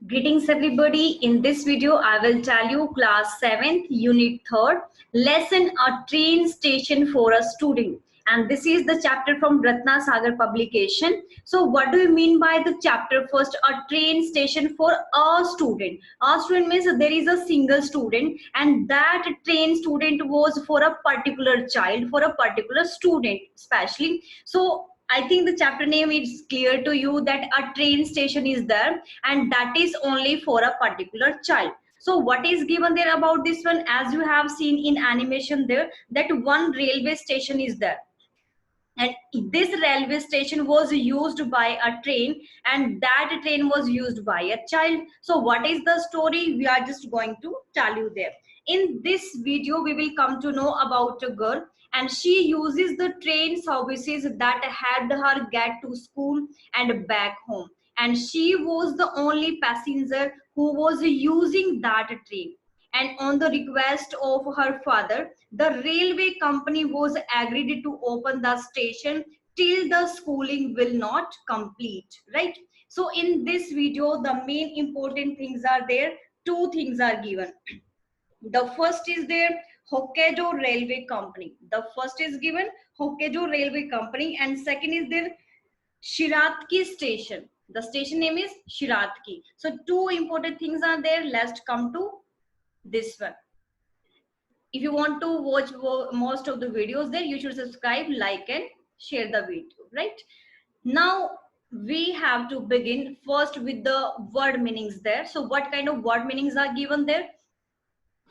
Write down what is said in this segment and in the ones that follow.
Greetings everybody. In this video, I will tell you class 7th, unit 3rd, lesson a train station for a student. And this is the chapter from Ratna Sagar publication. So what do you mean by the chapter first? A train station for a student. A student means there is a single student and that train student was for a particular child, for a particular student especially. So I think the chapter name is clear to you that a train station is there and that is only for a particular child. So what is given there about this one? As you have seen in animation there, that one railway station is there, and this railway station was used by a train and that train was used by a child. So what is the story? We are just going to tell you there. In this video we will come to know about a girl, and she uses the train services that helped her get to school and back home, and she was the only passenger who was using that train. And on the request of her father, the railway company was agreed to open the station till the schooling will not complete, right? So in this video, the main important things are there. Two things are given. The first is there Hokkaido Railway Company. The first is given Hokkaido Railway Company, and second is there Shiratki Station. The station name is Shiratki. So two important things are there. Let's come to this one. If you want to watch most of the videos there, you should subscribe, like and share the video, right? Now we have to begin first with the word meanings there. So what kind of word meanings are given there?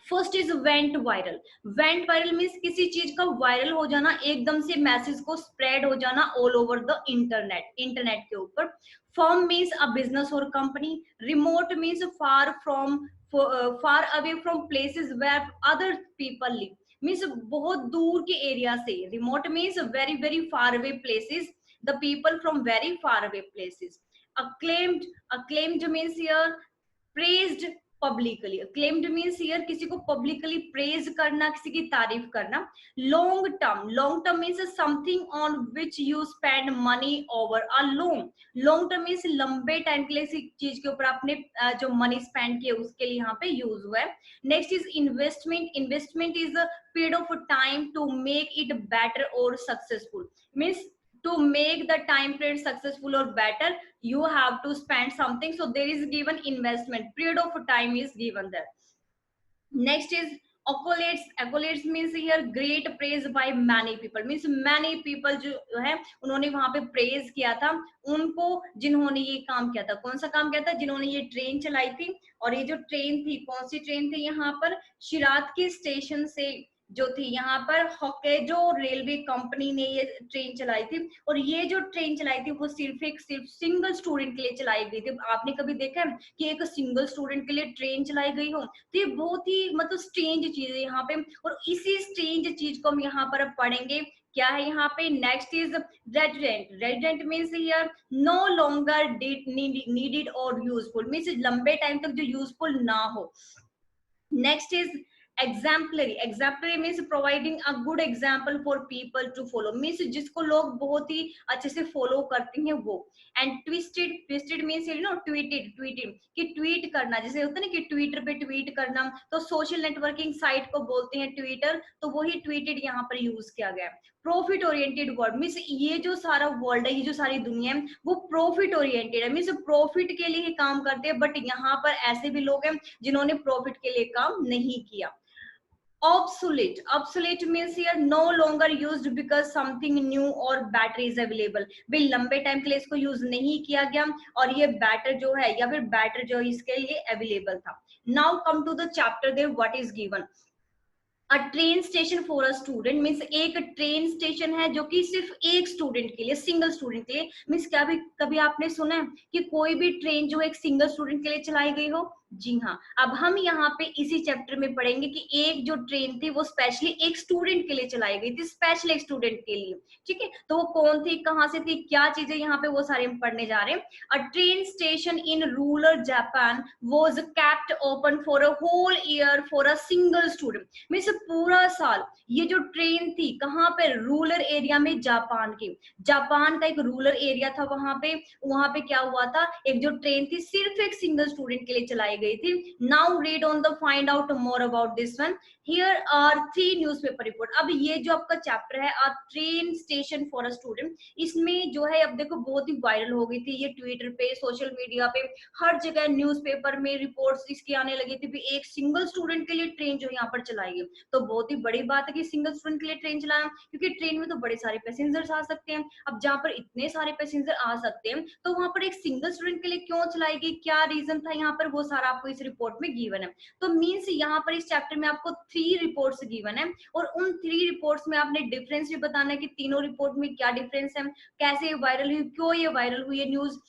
First is went viral. Went viral means किसी चीज का viral हो जाना, एकदम से message को spread हो जाना ऑल ओवर द इंटरनेट के ऊपर. फर्म मीन्स अ बिजनेस और company. Remote means far from, far away from places where other people live. Means बहुत दूर के एरिया से. Remote means very very far away places, the people from very far away places. Acclaimed means here praised publicly. Claimed means here किसी को publicly praise करना, किसी की तारीफ करना. Long term means something on which you spend money over a long term means लंबे time के लिए किसी चीज के ऊपर आपने जो मनी स्पेंड किया उसके लिए यहाँ पे यूज हुआ है. Next is investment is a period of time to make it better और successful. Means to make the time period successful or better, you have to spend something. So there is given investment, period of time is given there. Next is accolades means here great praise by many people. means many people जो है उन्होंने वहां पे praise किया था उनको, जिन्होंने ये काम किया था. कौन सा काम किया था? जिन्होंने ये ट्रेन चलाई थी. और ये जो ट्रेन थी, कौन सी ट्रेन थी? यहाँ पर शिरात्की स्टेशन से जो थी, यहाँ पर होक्काइडो रेलवे कंपनी ने ये ट्रेन चलाई थी. और ये जो ट्रेन चलाई थी वो सिर्फ सिंगल स्टूडेंट के लिए चलाई गई थी. आपने कभी देखा है कि एक सिंगल स्टूडेंट के लिए ट्रेन चलाई गई हो? तो ये बहुत ही मतलब स्ट्रेंज चीज है यहाँ पे, और इसी स्ट्रेंज चीज को हम यहाँ पर पढ़ेंगे. क्या है यहाँ पे? Next is redundant means here no longer needed और यूजफुल. मीन्स लंबे टाइम तक जो यूजफुल ना हो. Next is exemplary means providing a good example for people to follow. means जिसको लोग बहुत ही अच्छे से फॉलो करते हैं वो. And twisted means you know tweeted कि ट्वीट करना, जैसे होता है ना कि ट्विटर पे ट्वीट करना, तो सोशल नेटवर्किंग साइट को बोलते हैं ट्विटर, तो वही ट्वीटेड यहाँ पर यूज किया गया. प्रॉफिट ओरिएंटेड वर्ल्ड मीन्स ये जो सारा वर्ल्ड है, ये जो सारी दुनिया है वो प्रॉफिट ओरिएंटेड है. मीन्स प्रॉफिट के लिए ही काम करते हैं, बट यहाँ पर ऐसे भी लोग हैं जिन्होंने प्रॉफिट के लिए काम नहीं किया. obsolete means here no longer used because something new or better is available. भाई लंबे टाइम के लिए इसको यूज नहीं किया गया और ये बेटर जो है या फिर बेटर जो इसके लिए अवेलेबल था. Now come to the chapter there. What is given? A train station for a student means एक ट्रेन स्टेशन है जो कि सिर्फ एक स्टूडेंट के लिए, सिंगल स्टूडेंट के लिए. मीन्स क्या भी कभी आपने सुना है कि कोई भी ट्रेन जो एक सिंगल स्टूडेंट के लिए चलाई गई हो? जी हाँ, अब हम यहाँ पे इसी चैप्टर में पढ़ेंगे कि एक जो ट्रेन थी वो स्पेशली एक स्टूडेंट के लिए चलाई गई थी, स्पेशली एक स्टूडेंट के लिए। ठीक है, तो वो कौन थी, कहाँ से थी, क्या चीजें यहाँ पे, वो सारे हम पढ़ने जा रहे हैं। A train station in rural Japan was kept open for a whole year for a single student. Means पूरा साल ये जो ट्रेन थी कहाँ पे, रूरल एरिया में, जापान के, जापान का एक रूरल एरिया था वहां पे क्या हुआ था, एक जो ट्रेन थी सिर्फ एक सिंगल स्टूडेंट के लिए चलाई गई थी। Now read on the find out more about this one. Here are 3 newspaper report. अब ये जो आपका चैप्टर है, a train station for a student, इसमें जो है अब देखो बहुत ही वायरल हो गई थी ये, ट्विटर पे, सोशल मीडिया पे, हर जगह न्यूज़पेपर में रिपोर्ट्स इसकी आने लगी थी भी एक सिंगल स्टूडेंट के लिए ट्रेन जो यहाँ पर चलाई गई। तो बहुत ही बड़ी बात है कि सिंगल स्टूडेंट के लिए ट्रेन चलाया, क्योंकि ट्रेन में तो बड़े सारे पैसेंजर्स आ सकते हैं। अब जहाँ पर इतने सारे पैसेंजर आ सकते हैं तो वहां पर एक सिंगल स्टूडेंट के लिए क्यों चलाई गई, क्या रीजन था यहाँ पर, वो सारा आपको इस रिपोर्ट में गिवन है। तो मीन्स यहाँ पर इस चैप्टर में आपको 3 रिपोर्ट्स गिवन है, और उन 3 रिपोर्ट्स में आपने डिफरेंस भी बताना है कि तीनों रिपोर्ट में क्या डिफरेंस है, कैसे वायरल हुई, क्यों ये वायरल हुई है न्यूज।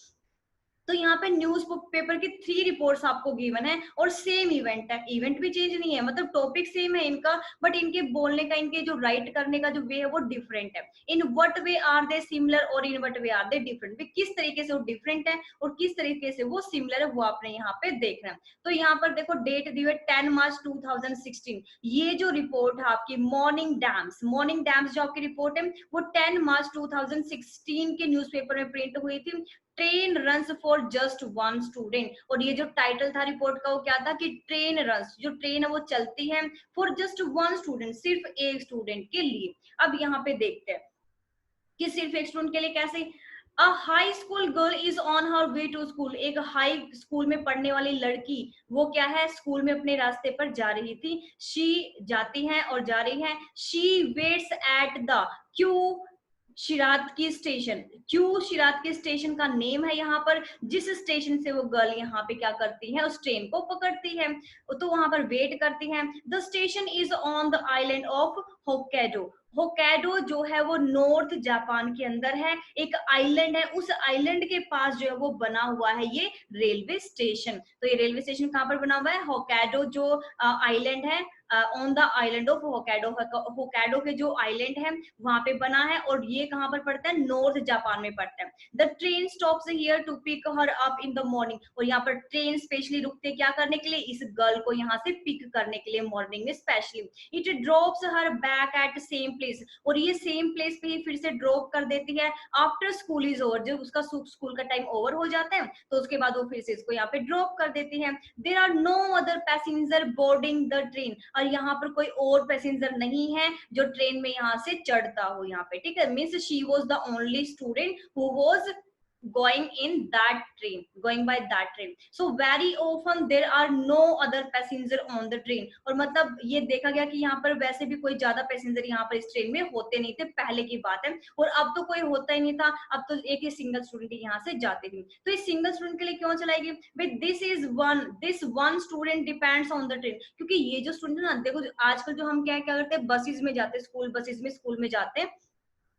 तो यहाँ पे न्यूज पेपर की 3 रिपोर्ट्स आपको गिवन है, और सेम इवेंट है, इवेंट भी चेंज नहीं है, मतलब टॉपिक सेम है इनका, बट इनके बोलने का, इनके जो राइट करने का जो वे है वो डिफरेंट है। In what way are they similar और in what way are they different, किस तरीके से वो डिफरेंट है और किस तरीके से वो सिमिलर है, वो आपने यहाँ पे देखना है। तो यहाँ पर देखो डेट दी हुई 10 मार्च 2016। ये जो रिपोर्ट है आपकी मॉर्निंग डैम्स जो आपकी रिपोर्ट है वो 10 मार्च 2016 के न्यूज़पेपर में प्रिंट हुई थी। Train runs for just one student, और ये जो टाइटल था रिपोर्ट का वो क्या था कि ट्रेन रन्स, जो ट्रेन है वो चलती है फॉर जस्ट वन स्टूडेंट, सिर्फ एक स्टूडेंट के लिए। अब यहाँ पे देखते हैं कि सिर्फ एक स्टूडेंट के लिए कैसे। A high school girl is on her way to school, एक हाई स्कूल में पढ़ने वाली लड़की वो क्या है, स्कूल में अपने रास्ते पर जा रही थी। शी जाती है और जा रही है। She waits at the Kyu Shirataki station, Q शिरात के स्टेशन का नेम है यहाँ पर, जिस स्टेशन से वो गर्ल यहाँ पे क्या करती है, उस ट्रेन को पकड़ती है, तो वहां पर वेट करती है। The station is on the island of Hokkaido. Hokkaido जो है वो नॉर्थ जापान के अंदर है, एक आइलैंड है, उस आइलैंड के पास जो है वो बना हुआ है ये रेलवे स्टेशन। तो ये रेलवे स्टेशन कहाँ पर बना हुआ है, होक्काइडो जो आइलैंड है, on the island of Hokkaido, Hokkaido के जो आइलैंड है वहां पे बना है, और ये कहाँ पर पड़ता है, नॉर्थ जापान में पड़ता है। The train stops here to pick her up in the morning, और यहाँ पर ट्रेन स्पेशली रुकते क्या करने के लिए, इस गर्ल को यहाँ से पिक करने के लिए मॉर्निंग में specially. It drops her back at same place, और ये सेम प्लेस पे ही फिर से ड्रॉप कर देती है आफ्टर स्कूल इज ओवर, जब उसका स्कूल का टाइम ओवर हो जाता है तो उसके बाद वो फिर से इसको यहाँ पे ड्रॉप कर देती है। There are no other passenger boarding the train, और यहाँ पर कोई और पैसेंजर नहीं है जो ट्रेन में यहाँ से चढ़ता हो यहाँ पे, ठीक है। Means she was the only student who was going in that train, going by that train, so very often there are no other passenger on the train, और मतलब ये देखा गया कि यहाँ पर वैसे भी कोई ज्यादा पैसेंजर यहाँ पर इस ट्रेन में होते नहीं थे, पहले की बात है, और अब तो कोई होता ही नहीं था, अब तो एक ही सिंगल स्टूडेंट यहाँ से जाते थे। तो इस सिंगल स्टूडेंट के लिए क्यों चलाएगी भाई, this one student depends on the train, क्योंकि ये जो स्टूडेंट ना, देखो आजकल जो हम क्या क्या करते हैं, बसेस में जाते हैं, स्कूल बसेस में, स्कूल में जाते हैं,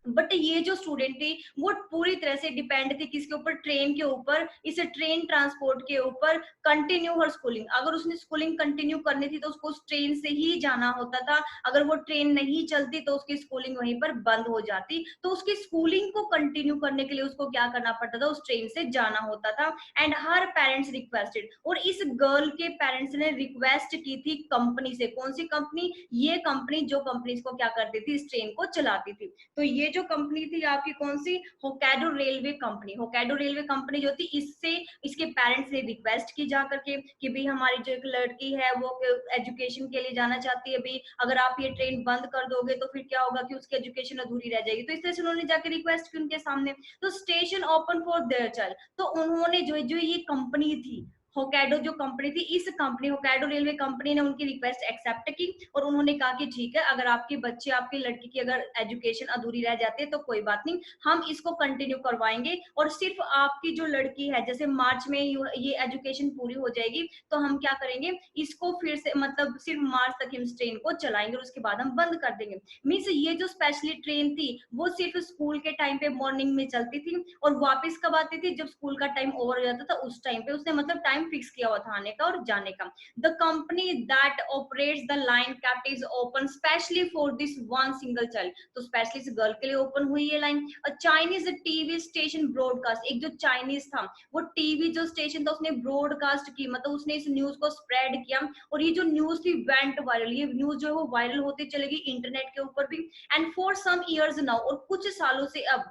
बट ये जो स्टूडेंट थी वो पूरी तरह से डिपेंड थी किसके ऊपर, ट्रेन के ऊपर, इस ट्रेन ट्रांसपोर्ट के ऊपर, कंटिन्यू हर स्कूलिंग। अगर उसने स्कूलिंग कंटिन्यू करनी थी तो उसको उस ट्रेन से ही जाना होता था, अगर वो ट्रेन नहीं चलती तो उसकी स्कूलिंग वहीं पर बंद हो जाती, तो उसकी स्कूलिंग को कंटिन्यू करने के लिए उसको क्या करना पड़ता था, उस ट्रेन से जाना होता था। एंड हर पेरेंट्स रिक्वेस्टेड, और इस गर्ल के पेरेंट्स ने रिक्वेस्ट की थी कंपनी से, कौन सी कंपनी, ये कंपनी जो कंपनी को क्या करती थी, इस ट्रेन को चलाती थी। तो ये जो कंपनी थी आपकी कौन सी, Hokkaido railway company. Hokkaido railway company जो थी, इससे इसके पेरेंट्स ने रिक्वेस्ट की जा करके कि भाई हमारी जो एक लड़की है वो एजुकेशन के लिए जाना चाहती है, भाई अगर आप ये ट्रेन बंद कर दोगे तो फिर क्या होगा कि उसकी एजुकेशन अधूरी रह जाएगी। तो इस तरह से उन्होंने जाके रिक्वेस्ट की उनके सामने, तो station open for their child, तो उन्होंने जो ये कंपनी थी होक्काइडो जो कंपनी थी, इस कंपनी होक्काइडो रेलवे कंपनी ने उनकी रिक्वेस्ट एक्सेप्ट की, और उन्होंने कहा कि ठीक है, अगर आपके बच्चे, आपकी लड़की की अगर एजुकेशन अधूरी रह जाती है तो कोई बात नहीं, हम इसको कंटिन्यू करवाएंगे, और सिर्फ आपकी जो लड़की है, जैसे मार्च में ये एजुकेशन पूरी हो जाएगी तो हम क्या करेंगे, इसको फिर से मतलब सिर्फ मार्च तक हम इस ट्रेन को चलाएंगे और उसके बाद हम बंद कर देंगे। मीन्स ये जो स्पेशली ट्रेन थी वो सिर्फ स्कूल के टाइम पे मॉर्निंग में चलती थी, और वापस कब आती थी, जब स्कूल का टाइम ओवर हो जाता था उस टाइम पे, उसने मतलब टाइम टाइम फिक्स किया हुआ था आने का और जाने का। The company that operates the line kept is open specially for this one single child, तो स्पेशली इस गर्ल के लिए ओपन हुई ये line. A Chinese TV station broadcast, एक जो चाइनीज था वो टीवी जो स्टेशन था उसने ब्रॉडकास्ट की, मतलब उसने इस न्यूज को स्प्रेड किया, और ये जो न्यूज थी वेंट वायरल, ये न्यूज जो है वो वायरल होती चलेगी इंटरनेट के ऊपर भी। And for some years now, और कुछ सालों से अब,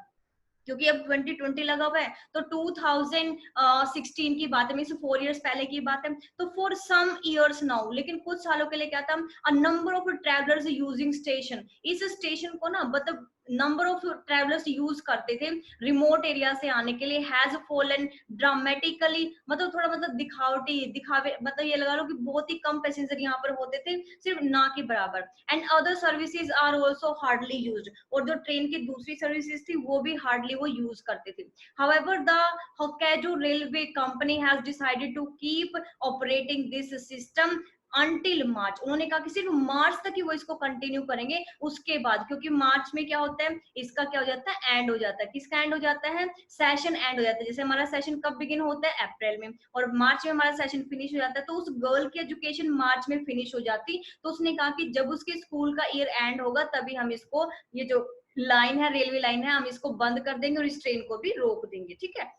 क्योंकि अब 2020 लगा हुआ है तो 2016 की बात है, मीन 4 इयर्स पहले की बात है, तो फॉर सम इयर्स नाउ, लेकिन कुछ सालों के लिए क्या था, a number of travellers using station, इस स्टेशन को ना मतलब नंबर ऑफ ट्रैवलर्स यूज करते थे रिमोट एरिया से आने के लिए, हैज फॉलन ड्रामेटिकली, मतलब थोड़ा मतलब दिखावे, मतलब ये लगा लो कि बहुत ही कम पैसेंजर यहाँ पर होते थे, सिर्फ ना के बराबर। And other services are also hardly used, और जो ट्रेन की दूसरी सर्विसेज थी वो भी हार्डली वो यूज करते थे। However the Hokkaido railway company has decided to keep operating this system until March, उन्होंने कहा कि सिर्फ मार्च तक ही वो इसको कंटिन्यू करेंगे, उसके बाद, क्योंकि मार्च में क्या होता है, इसका क्या हो जाता है, एंड हो जाता है, किसका एंड हो जाता है, सेशन एंड हो जाता है। जैसे हमारा सेशन कब बिगिन होता है, अप्रैल में, और मार्च में हमारा सेशन फिनिश हो जाता है, तो उस गर्ल की एजुकेशन मार्च में फिनिश हो जाती, तो उसने कहा कि जब उसके स्कूल का ईयर एंड होगा तभी हम इसको, ये जो लाइन है, रेलवे लाइन है, हम इसको बंद कर देंगे और इस ट्रेन को भी रोक देंगे, ठीक है।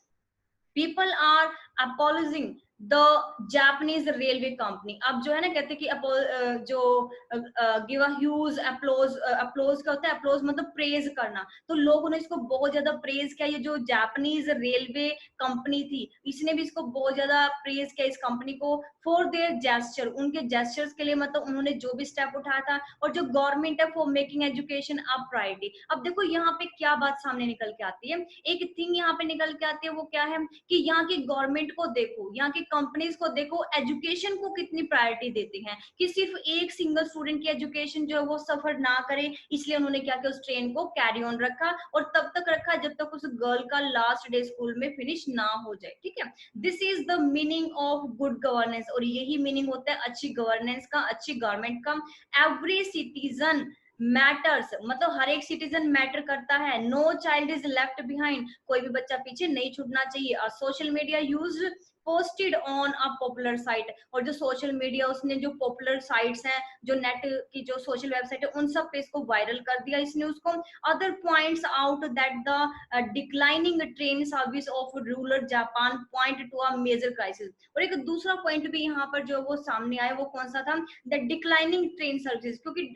People are apologising the Japanese railway company, अब जो है ना कहते हैं कि जो गिव अ ह्यूज अप्लोज, अप्लोज क्या होता है, अप्लोज मतलब प्रेज करना, तो लोगों ने इसको बहुत ज्यादा प्रेज किया, ये जो जापानीज रेलवे कंपनी थी इसने भी इसको बहुत ज्यादा प्रेज किया इस कंपनी को, फॉर देयर जेस्चर, उनके जेस्चर्स के लिए, मतलब उन्होंने जो भी स्टेप उठाया था, और जो गवर्नमेंट है for making education a priority. अब देखो यहाँ पे क्या बात सामने निकल के आती है, एक थिंग यहाँ पे निकल के आती है, वो क्या है कि यहाँ की गवर्नमेंट को देखो, यहाँ की कंपनीज को देखो, एजुकेशन को कितनी प्रायोरिटी देती हैं, कि सिर्फ एक सिंगल स्टूडेंट की एजुकेशन जो है वो सफर ना करे, इसलिए उन्होंने क्या किया, उस ट्रेन को कैरी ऑन रखा, और तब तक रखा जब तक उस गर्ल का लास्ट डे स्कूल में फिनिश ना हो जाए, ठीक है। This is the meaning of good governance, और यही मीनिंग होता है अच्छी गवर्नेंस का, अच्छी गवर्नमेंट का। एवरी सिटीजन मैटर्स, मतलब हर एक सिटीजन मैटर करता है, no child is left behind, कोई भी बच्चा पीछे नहीं छूटना चाहिए। Social media use posted on a popular site, और जो सोशल मीडिया उसने जो पॉपुलर साइट्स हैं, जो नेट की जो सोशल वेबसाइट है, उन सब पे इसको वायरल कर दिया इस न्यूज को। Other points out that the declining train service of rural Japan point to a major crisis, और एक दूसरा पॉइंट भी यहाँ पर जो वो सामने आया, वो कौन सा था, द डिक्लाइनिंग ट्रेन सर्विसेज, क्योंकि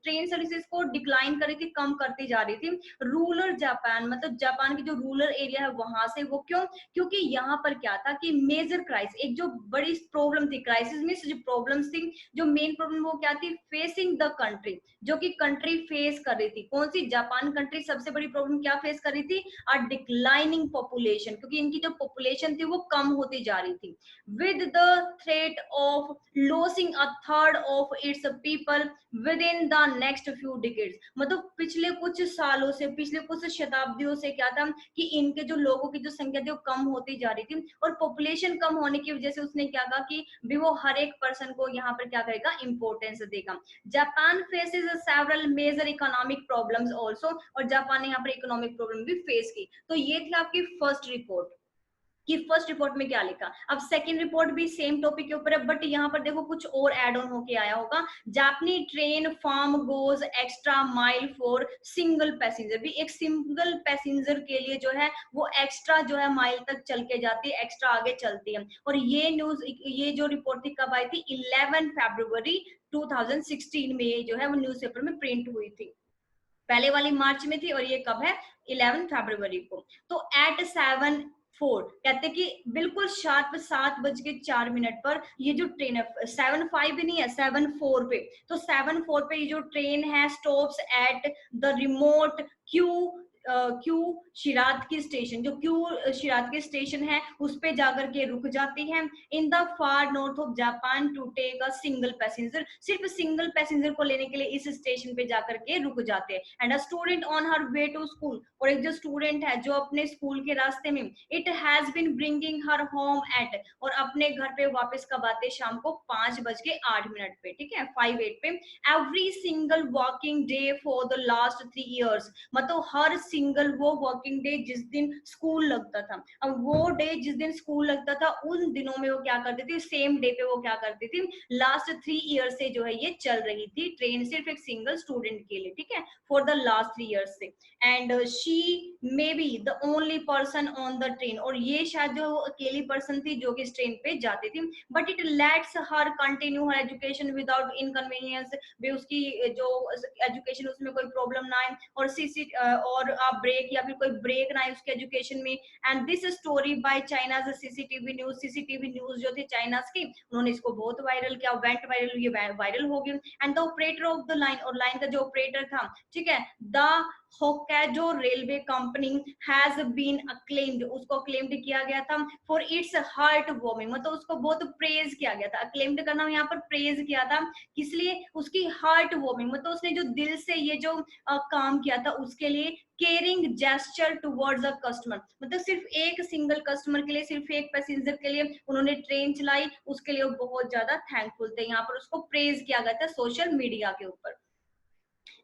ट्रेन सर्विसेज को डिक्लाइन कर रही थी, कम करती जा रही थी रूरल जापान, मतलब जापान की जो रूरल एरिया है वहां से, वो क्यों, क्योंकि यहाँ पर क्या था कि मेजर क्राइसिस, एक जो बड़ी प्रॉब्लम थी, क्राइसिस मींस जो प्रॉब्लम्स थी, जो मेन प्रॉब्लम वो क्या थी, फेसिंग द कंट्री, जो कि कंट्री फेस कर रही थी, कौन सी, जापान कंट्री सबसे बड़ी प्रॉब्लम क्या फेस कर रही थी, अ डिक्लाइनिंग पॉपुलेशन, क्योंकि इनकी जो पॉपुलेशन थी वो कम होती जा रही थी, with the threat of losing a third of its people with in the next few decades, मतलब पिछले कुछ सालों से, पिछले कुछ शताब्दियों से क्या था कि इनके जो लोगों की जो संख्या थी वो कम होती जा रही थी, और पॉपुलेशन कम होने की वजह से उसने क्या कहा कि भी वो हर एक पर्सन को यहाँ पर क्या करेगा, इंपॉर्टेंस देगा। Japan faces several major economic problems also, और जापान ने यहाँ पर इकोनॉमिक प्रॉब्लम भी फेस की। तो ये थी आपकी फर्स्ट रिपोर्ट, कि फर्स्ट रिपोर्ट में क्या लिखा। अब सेकंड रिपोर्ट भी सेम टॉपिक के ऊपर है, बट यहाँ पर देखो कुछ और एड ऑन होके आया होगा। जापानी train form goes extra mile for single passenger, भी एक सिंगल पैसेंजर के लिए जो है वो एक्स्ट्रा जो है माइल तक चल के जाती है, एक्स्ट्रा आगे चलती है। और ये न्यूज, ये जो रिपोर्ट थी कब आई थी, 11 फरवरी 2016 में ये जो है वो न्यूज़पेपर में प्रिंट हुई थी, पहले वाली मार्च में थी और ये कब है, 11 फरवरी को। तो एट 7:04 कहते कि बिल्कुल शार्प 7:04 पर ये जो ट्रेन है, 7:05 भी नहीं है, 7:04 पे, तो 7:04 पे ये जो ट्रेन है stops at the remote Kyu Shirataki station, जो क्यू शिरात की स्टेशन है उस पे जाकर के रुक जाती है, in the far north of Japan to take a single passenger, सिर्फ सिंगल पैसेंजर को लेने के लिए इस स्टेशन पे जाकर के रुक जाते हैं। And a student on her way to school, और एक जो स्टूडेंट है जो अपने स्कूल के रास्ते में, it has been bringing her home at, और अपने घर पे वापस कब आते, शाम को 5:08 पे, ठीक है, 5:08 पे, every single walking day for the last 3 years, मतलब हर सिंगल वो वर्किंग डे जिस दिन स्कूल लगता था। अब वो डे जिस दिन स्कूल लगता था उन दिनों में वो क्या करती थी, सेम डे पे वो क्या करती थी, लास्ट 3 ईयर से जो है ये चल रही थी ट्रेन सिर्फ एक सिंगल स्टूडेंट के लिए, ठीक है, फॉर द लास्ट 3 ईयर्स से। And she may be the only person on the train, और ये शायद जो अकेली पर्सन थी जो कि इस ट्रेन पे जाती थी। But it let's her continue her education without inconvenience, भी उसकी जो एजुकेशन उसमें कोई प्रॉब्लम ना आए, और और ब्रेक या फिर कोई ब्रेक ना आए उसके एजुकेशन में। And this story by China's CCTV news जो थी चाइनाज की, उन्होंने इसको बहुत वायरल किया, वेंट वायरल, ये वायरल हो गई। And the operator of the line, और लाइन का जो ऑपरेटर था, ठीक है, the Hokkaido railway company has been acclaimed, उसको अक्लेम्ड किया गया था फॉर इट्स हार्ट वार्मिंग, मतलब उसको बहुत प्रेज किया गया था। अक्लेम्ड करना यहाँ पर प्रेज किया था, किस लिए, उसकी हार्ट वार्मिंग, मतलब उसने जो दिल से ये जो काम किया था उसके लिए, caring gesture towards a customer, मतलब सिर्फ एक सिंगल कस्टमर के लिए, सिर्फ एक पैसेंजर के लिए उन्होंने ट्रेन चलाई, उसके लिए वो बहुत ज्यादा थैंकफुल थे। यहाँ पर उसको प्रेज किया गया था सोशल मीडिया के ऊपर।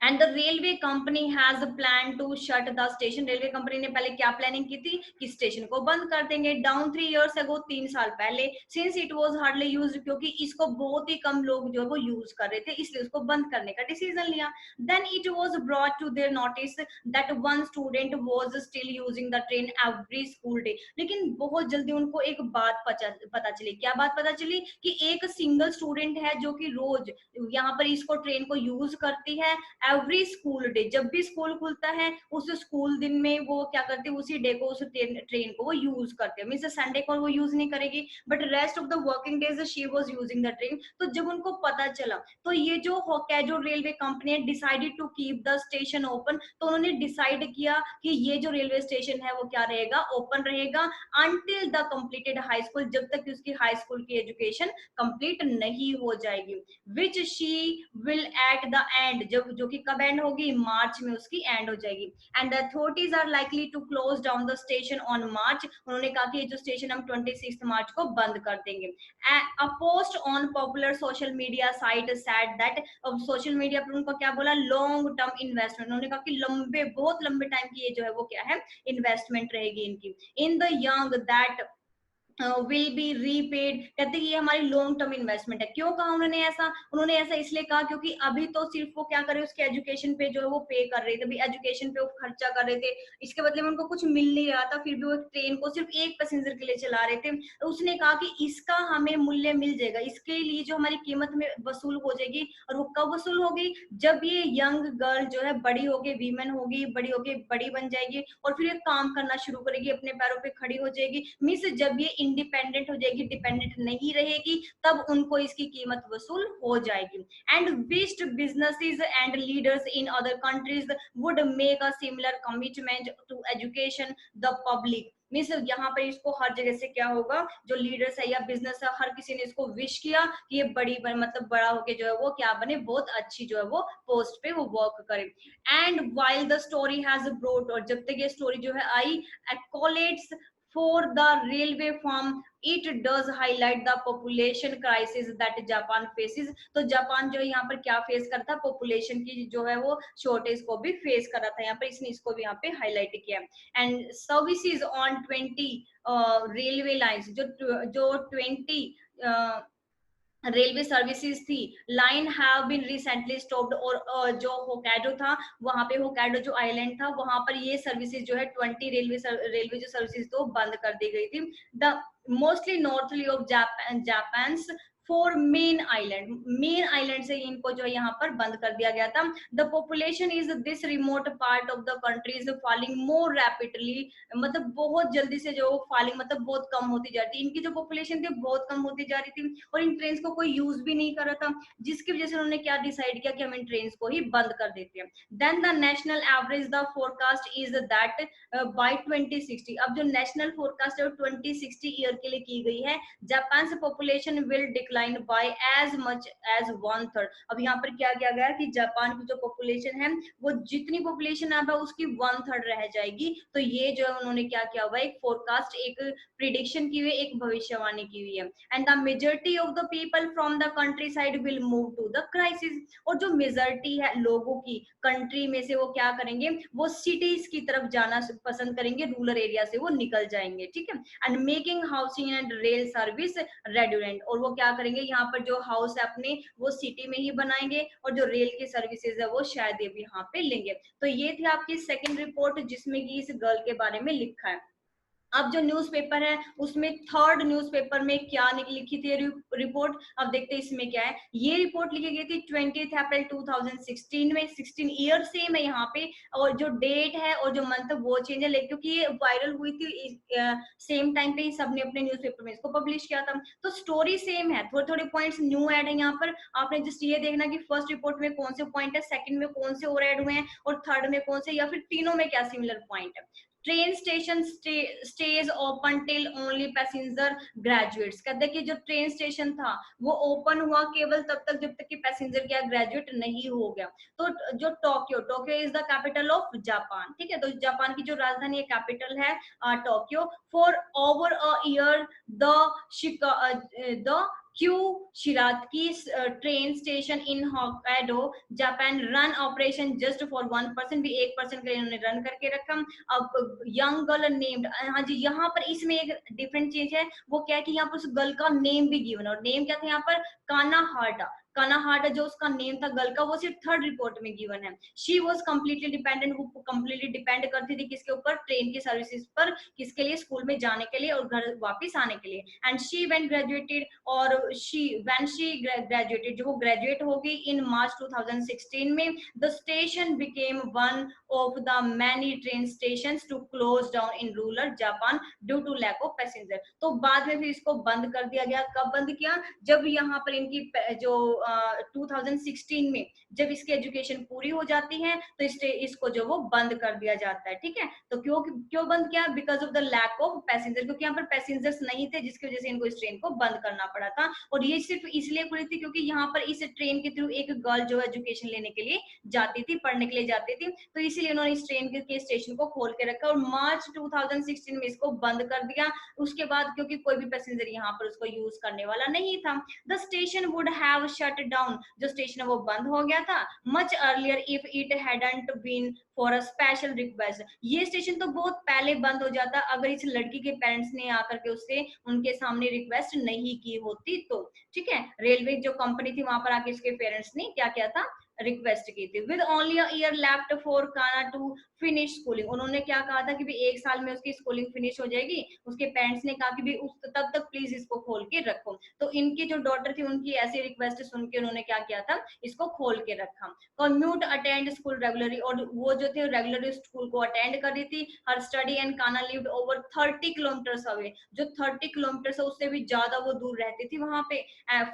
And the railway company has plan to shut the station, railway company ने पहले क्या प्लानिंग की थी कि स्टेशन को बंद कर देंगे, डाउन 3 ईयर्स अगो, 3 साल पहले, since it was hardly used, क्योंकि इसको बहुत ही कम लोग जो है वो यूज कर रहे थे, इसलिए उसको बंद करने का डिसीजन लिया। Then it was brought to their notice that one student was still using the train every school day, लेकिन बहुत जल्दी उनको एक बात पता चली, क्या बात पता चली, कि एक सिंगल स्टूडेंट है जो कि रोज यहाँ पर इसको ट्रेन को यूज करती है एवरी स्कूल डे, जब भी स्कूल खुलता है उस स्कूल दिन में वो क्या करती है, उसी डे को उस ट्रेन को वो यूज करते हैं, मींस संडे को वो यूज नहीं करेगी, but rest of the working days she was using the train. तो जब उनको पता चला, तो ये जो होक्काइडो रेलवे कंपनी है decided to keep the station open, तो उन्होंने डिसाइड किया कि ये जो रेलवे स्टेशन है वो क्या रहेगा, ओपन रहेगा until the completed high school, जब तक उसकी हाई स्कूल की एजुकेशन कंप्लीट नहीं हो जाएगी, which she will at the end, जब जो कि कब एंड होगी, मार्च में उसकी एंड हो जाएगी। And the authorities are likely to close down the station on March, उन्होंने कहा कि ये जो स्टेशन हम 26 मार्च को बंद कर देंगे। अ post on popular social media site said that, अब सोशल मीडिया पर उनको क्या बोला, लॉन्ग टर्म इन्वेस्टमेंट, उन्होंने कहा कि लंबे, बहुत लंबे टाइम की ये जो है वो क्या है, इन्वेस्टमेंट रहेगी इनकी, in the young that will be repaid, कहते हैं ये हमारी लॉन्ग टर्म इन्वेस्टमेंट है। क्यों कहा उन्होंने ऐसा, उन्होंने ऐसा इसलिए कहा क्योंकि अभी तो सिर्फ वो क्या कर रहे, उसके एजुकेशन पे जो है वो पे कर रहे थे, अभी एजुकेशन पे वो खर्चा कर रहे थे, इसके बदले में उनको कुछ मिल नहीं रहा था, फिर भी वो ट्रेन को सिर्फ एक पैसेंजर के लिए चला रहे थे। तो उसने कहा कि इसका हमें मूल्य मिल जाएगा, इसके लिए जो हमारी कीमत में वसूल हो जाएगी, और वो कब वसूल होगी, जब ये यंग गर्ल जो है बड़ी होगी, वीमेन होगी, बड़ी होगी, बड़ी बन जाएगी, और फिर ये काम करना शुरू करेगी, अपने पैरों पे खड़ी हो जाएगी, मींस जब ये इंडिपेंडेंट हो जाएगी, डिपेंडेंट नहीं रहेगी, तब उनको इसकी कीमत वसूल हो जाएगी। And wished businesses and leaders in other countries would make a similar commitment to education the public, means यहाँ पर इसको हर जगह से क्या होगा, जो लीडर्स है या बिजनेस है, हर किसी ने इसको विश किया कि ये बड़ी मतलब बड़ा होके जो है वो क्या बने, बहुत अच्छी जो है वो पोस्ट पे वो वर्क करे। And while the story has brought, और जब तक ये स्टोरी जो है आई, accolades for the railway firm, it does highlight the population crisis that Japan faces, तो जापान जो है यहाँ पर क्या फेस करता है, पॉपुलेशन की जो है वो शॉर्टेज को भी फेस कर रहा था, यहाँ पर इसने इसको भी यहाँ पे हाईलाइट किया। And services on 20 railway lines, जो 20 रेलवे सर्विसेज थी, line have been recently stopped, और जो होक्काइडो था, वहां पे होक्काइडो जो आइलैंड था, वहां पर ये सर्विसेज जो है 20 रेलवे जो सर्विसेज तो बंद कर दी गई थी। The mostly northly of Japan 4 main island से इनको जो यहाँ पर बंद कर दिया गया था। The population is this remote part of the country is falling more rapidly, मतलब बहुत जल्दी से जो फॉलिंग मतलब बहुत कम होती जा रही थी, इनकी जो पॉपुलेशन थी बहुत कम होती जा रही थी, और इन ट्रेन को कोई यूज भी नहीं कर रहा था, जिसकी वजह से उन्होंने क्या डिसाइड किया कि हम इन ट्रेन को ही बंद कर देते हैं। Then the national average the forecast is that by 2060, अब जो नेशनल फोरकास्ट है वो 2060 ईयर के लिए की गई है, जापान से population will decline decline by as much as 1/3। अब यहाँ पर क्या किया गया कि जापान की जो पॉपुलेशन है वो जितनी पॉपुलेशन अब है उसकी 1/3 रह जाएगी। तो ये जो है उन्होंने क्या किया हुआ है, एक फोरकास्ट, एक प्रिडिक्शन की हुई, एक भविष्यवाणी की हुई है। And the majority of the people from the countryside will move to the crisis. और जो मेजॉरिटी है लोगों की कंट्री में से वो क्या करेंगे, वो सिटीज की तरफ जाना पसंद करेंगे, रूरल एरिया से वो निकल जाएंगे, ठीक है। And making housing and rail service redundant, और वो क्या करेंगे, यहाँ पर जो हाउस है अपने वो सिटी में ही बनाएंगे और जो रेल की सर्विसेज है वो शायद ये भी यहाँ पे लेंगे। तो ये थी आपकी सेकंड रिपोर्ट जिसमें कि इस गर्ल के बारे में लिखा है। अब जो न्यूज़पेपर है उसमें थर्ड न्यूज़पेपर में क्या लिखी थी रिपोर्ट, अब देखते हैं इसमें क्या है। ये रिपोर्ट लिखी गई थी 20 अप्रैल 2016 में। 16 ईयर सेम है यहाँ पे, और जो डेट है और जो मंथ वो चेंज है, लेकिन क्योंकि ये वायरल हुई थी सेम टाइम पे ही सबने अपने न्यूज़पेपर में इसको पब्लिश किया था, तो स्टोरी सेम है, थोड़े थोड़े पॉइंट्स न्यू ऐड है यहाँ पर। आपने जस्ट ये देखना कि फर्स्ट रिपोर्ट में कौन से पॉइंट है, सेकंड में कौन से और ऐड हुए हैं, और थर्ड में कौन से, या फिर तीनों में क्या सिमिलर पॉइंट है। Train station stage open till only passenger graduates. कहते हैं कि जो ट्रेन स्टेशन था वो ओपन हुआ केवल तब तक जब तक कि पैसेंजर क्या ग्रेजुएट नहीं हो गया। तो जो Tokyo, Tokyo is the capital of Japan, ठीक है। तो जापान की जो राजधानी है, कैपिटल है Tokyo. For over a year the Kyu Shirataki train station in Hokkaido Japan run operation just for 1%, भी 1% के लिए इन्होंने रन करके रखा। अब यंग गर्ल नेम्ड, हाँ जी, यहाँ पर इसमें एक डिफरेंट चीज है, वो क्या है कि यहाँ पर उस गर्ल का नेम भी गिवन, और नेम क्या था यहाँ पर, कानाहाटा। कानाहाटा जो उसका नेम था गर्ल का, वो सिर्फ थर्ड रिपोर्ट में गिवन है। शी वॉज कम्प्लीटली डिपेंडेंट, वो कम्प्लीटली डिपेंड करती थी किसके ऊपर, ट्रेन की सर्विसेज पर, किसके लिए, स्कूल में जाने के लिए और घर वापिस आने के लिए। एंड शी व्हेन ग्रेजुएटेड, और व्हेन शी ग्रेजुएटेड, जो वो ग्रेजुएट हो गई इन मार्च 2016 में, the station became one of the many train station to close down in rural Japan due to lack of passenger. तो बाद में फिर इसको बंद कर दिया गया। कब बंद किया, जब यहाँ पर इनकी जो 2016 में जब इसकी एजुकेशन पूरी हो जाती है तो इसको जो वो बंद कर दिया जाता है, ठीक है। तो क्यों बंद किया, because of the lack of passenger, क्योंकि यहाँ पर पैसेंजर्स नहीं थे जिसकी वजह से इनको इस ट्रेन को बंद करना पड़ा था। और ये सिर्फ इसलिए खुली थी क्योंकि यहाँ पर इस ट्रेन के थ्रू एक गर्ल जो एजुकेशन लेने के लिए जाती थी, पढ़ने के लिए जाती थी, तो इसीलिए उन्होंने इस ट्रेन के स्टेशन को खोल के रखा और मार्च 2016 में इसको बंद कर दिया। उसके बाद क्योंकि कोई भी पैसेंजर यहाँ पर उसको यूज करने वाला नहीं था, the station would have shut down, जो स्टेशन है वो बंद हो गया था much earlier if it hadn't been for a special request. ये स्टेशन तो बहुत पहले बंद हो जाता अगर इस लड़की के पेरेंट्स ने आकर के उससे उनके सामने रिक्वेस्ट नहीं की होती तो, ठीक है। रेलवे जो कंपनी थी वहां पर आके इसके पेरेंट्स ने क्या किया था, रिक्वेस्ट की थी। With only a year left for काना टू फिनिश स्कूलिंग, उन्होंने क्या कहा था कि भी 1 साल में उसकी स्कूलिंग फिनिश हो जाएगी। उसके पेरेंट्स ने कहा कि भी उस तब तक प्लीज इसको खोल के रखो। तो इनकी जो डॉटर थी उनकी ऐसी रिक्वेस्ट सुन के उन्होंने क्या किया था, इसको खोल के रखा। कम्यूट अटेंड स्कूल रेगुलरली, और वो जो थे रेगुलरली स्कूल को अटेंड कर रही थी। हर स्टडी एंड काना लिव्ड ओवर 30 किलोमीटर अवे, जो 30 किलोमीटर से उससे भी ज्यादा वो दूर रहती थी वहां पे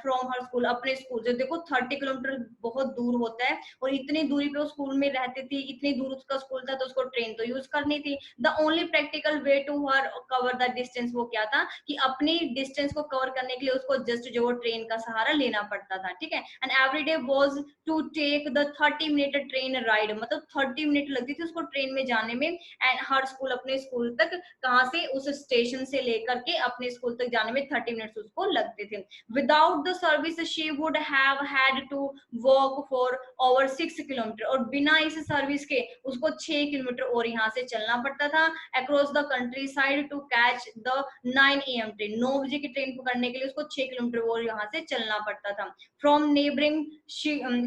फ्रॉम हर स्कूल, अपने स्कूल। जो देखो 30 किलोमीटर बहुत दूर होता है, और इतनी दूरी पे वो स्कूल में रहती थी, इतनी दूर उसका स्कूल था, तो उसको ट्रेन तो यूज करनी थी। The only practical way to her cover the distance, वो क्या था कि अपनी डिस्टेंस को कवर करने के लिए उसको जस्ट जो ट्रेन का सहारा लेना पड़ता था, ठीक है। And every day was to take the 30 minute train ride, मतलब 30 मिनट लगती थी उसको ट्रेन में जाने में। एंड हर स्कूल, अपने स्कूल तक, कहाँ से, उस स्टेशन से लेकर के अपने स्कूल तक जाने में 30 मिनट्स उसको लगते थे। Without the service she would have had to walk for over 6 kilometre, और बिना इस सर्विस के उसको 6 किलोमीटर और यहाँ से चलना पड़ता था across the countryside to catch the 9 AM train. 9 बजे की ट्रेन पकड़ने के लिए उसको 6 किलोमीटर और यहाँ से चलना पड़ता था। फ्रॉम नेबरिंग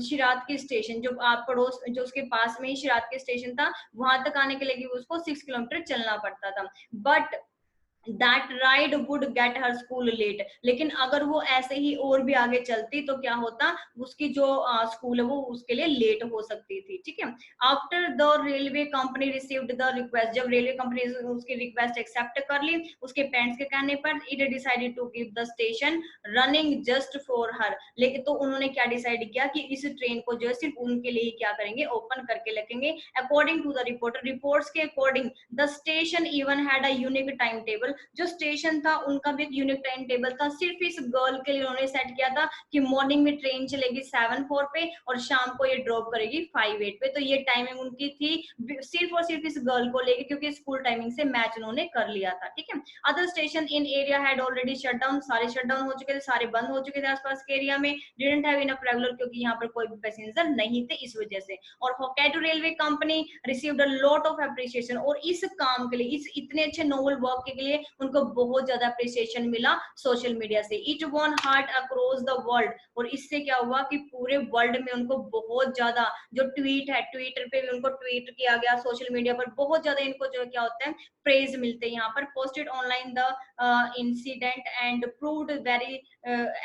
शिरात्की स्टेशन, जो आप पड़ोस, जो उसके पास में ही शिरात्की स्टेशन था, वहां तक आने के लिए उसको 6 किलोमीटर चलना पड़ता था। But that ride would get her school late, लेकिन अगर वो ऐसे ही और भी आगे चलती तो क्या होता, उसकी जो स्कूल है वो उसके लिए लेट हो सकती थी, ठीक है। After the railway company received the request, जब रेलवे कंपनी उसकी रिक्वेस्ट एक्सेप्ट कर ली उसके पेरेंट्स के कहने पर, it decided to keep the station running just for her, लेकिन तो उन्होंने क्या डिसाइड किया कि इस ट्रेन को जो है सिर्फ उनके लिए क्या करेंगे, ओपन करके रखेंगे। According to the reporter, reports के according the station even had a unique time table, जो स्टेशन था उनका भी एक यूनिक टाइम टेबल था, सिर्फ इस गर्ल के लिए उन्होंने सेट किया था कि मॉर्निंग में ट्रेन चलेगी 7:04 पे और शाम को ये ड्रॉप करेगी 5:08 पे। तो ये टाइमिंग उनकी थी सिर्फ और सिर्फ इस गर्ल को लेके, क्योंकि स्कूल टाइमिंग से मैच उन्होंने कर लिया था, ठीक है। Other station in area had already shut down, सारे शट डाउन हो चुके थे, सारे बंद हो चुके थे आसपास के एरिया में। डिडंट हैव इनफ रेगुलर, क्योंकि यहाँ पर कोई भी पैसेंजर नहीं थे इस वजह से। और Hokkaido railway company received a lot of appreciation, और इस काम के लिए, इस इतने अच्छे नोबल वर्क के लिए उनको बहुत ज्यादा अप्रिसिएशन मिला सोशल मीडिया से। It won heart across the world, और इससे क्या हुआ कि पूरे वर्ल्ड में उनको बहुत ज्यादा, जो ट्वीट है, ट्विटर पे भी उनको ट्वीट किया गया, सोशल मीडिया पर बहुत ज्यादा इनको जो क्या होता है प्रेज मिलते हैं यहाँ पर। Posted online the incident and proved very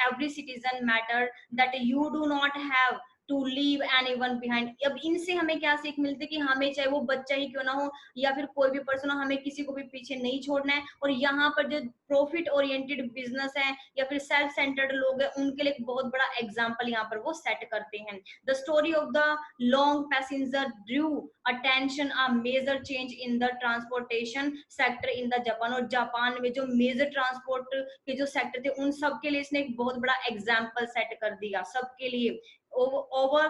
every citizen matter that you do not have to leave anyone behind। अब इनसे हमें क्या सीख मिलती है कि हमें, चाहे वो बच्चा ही क्यों ना हो या फिर कोई भी पर्सन हो, हमें किसी को भी पीछे नहीं छोड़ना है। और यहाँ पर जो प्रॉफिट ओरिएंटेड बिजनेस है या फिर सेल्फ सेंटर्ड लोग हैं, उनके लिए एक बहुत बड़ा एग्जाम्पल यहाँ पर वो सेट करते हैं। The story of the long passenger drew attention, a major change in the transportation sector in the Japan. और जापान में जो मेजर ट्रांसपोर्ट के जो सेक्टर थे उन सब के लिए इसने एक बहुत बड़ा एग्जाम्पल सेट कर दिया सबके लिए। ओवर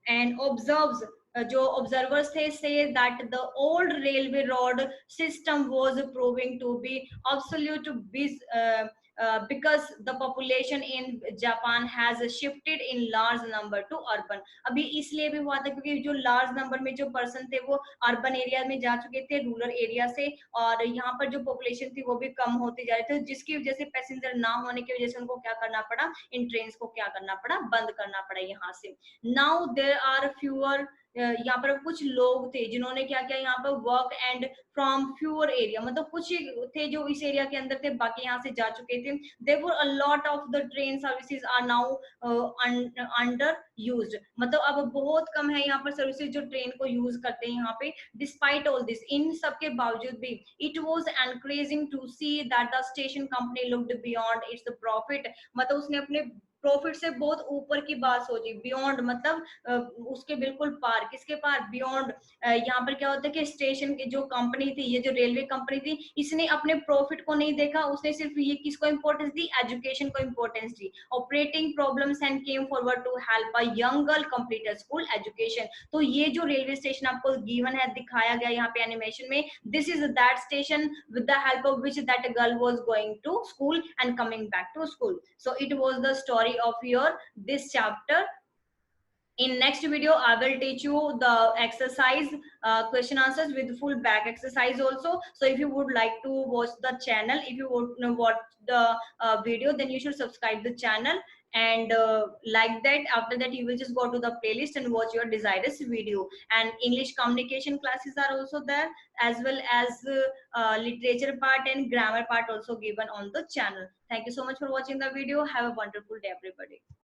एंड ऑब्जर्व्स, जो ऑब्जर्वर्स थे, say that the old railway road system was proving to be absolute because the population in Japan has shifted in large number to urban। अभी इसलिए भी हुआ था क्योंकि जो लार्ज नंबर में जो पर्सन थे वो अर्बन एरिया में जा चुके थे रूरल एरिया से, और यहाँ पर जो पॉपुलेशन थी वो भी कम होती जा रही थी, जिसकी वजह से पैसेंजर ना होने की वजह से उनको क्या करना पड़ा, इन ट्रेन को क्या करना पड़ा, बंद करना पड़ा यहाँ से। नाउ देयर आर फ्यूअर, यहाँ पर कुछ लोग थे जिन्होंने क्या किया, यहाँ पर work and from fewer area, मतलब कुछ थे जो इस एरिया के अंदर थे, बाकी यहाँ से जा चुके थे। Therefore a lot of the train services are now under used, मतलब अब बहुत कम है यहाँ पर सर्विसेज जो ट्रेन को यूज करते हैं यहाँ पे। डिस्पाइट ऑल दिस, इन सब के बावजूद भी, it was encouraging to see that the station company looked beyond its profit, मतलब उसने अपने प्रॉफिट से बहुत ऊपर की बात सोची। बियॉन्ड मतलब उसके बिल्कुल पार, किसके पार, बियॉन्ड। यहाँ पर क्या होता है कि स्टेशन की जो कंपनी थी, ये जो रेलवे कंपनी थी, इसने अपने प्रॉफिट को नहीं देखा, उसने सिर्फ ये किसको इंपॉर्टेंस दी, एजुकेशन को इंपॉर्टेंस दी। Operating problems and came forward to help a young girl complete a school education. तो ये जो रेलवे स्टेशन आपको गिवन है, दिखाया गया यहाँ पे एनिमेशन में, this is that station with the help of which that girl was going to school and coming back to school। So it was the story of your this chapter. In next video I will teach you the exercise question answers with full back exercise also. So if you would like to watch the channel, if you would watch the video, then you should subscribe the channel and like that. After that you will just go to the playlist and watch your desired video. And English communication classes are also there, as well as literature part and grammar part also given on the channel. Thank you so much for watching the video. Have a wonderful day everybody.